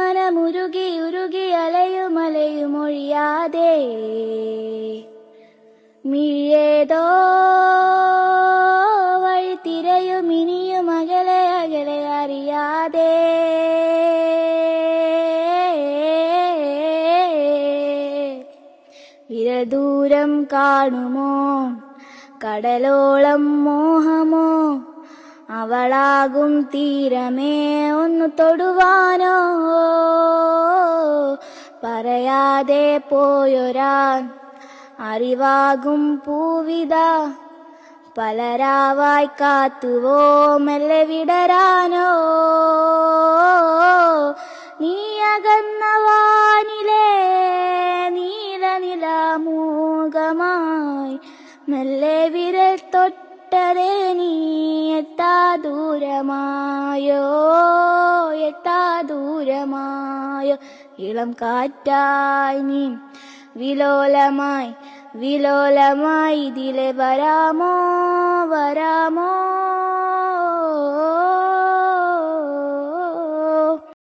മനമുരുകി ഉരുകി അലയുമലയുമൊഴിയാതെ മിഴിയേതോ വഴി തിരയും ഇനിയും അകലെ അകലെ അറിയാതെ വിരദൂരം കാണുമോ കടലോളം മോഹമോ അവളാകും തീരമേ ഒന്നു തൊടുവാനോ പറയാതെ പോയൊരാൻ അറിവാകും പൂവിത പലരാവായി കാത്തുവോ മെല്ലെ വിടരാനോ നീ അകന്ന വാനിലെ നീലനിലാമൂകമായി മെല്ലെ വിരൽ തൊട്ടതേ നീ എത്താ ദൂരമായോ ഇളം കാറ്റായി നീ വിലോലമായി ഇതിലെ വരാമോ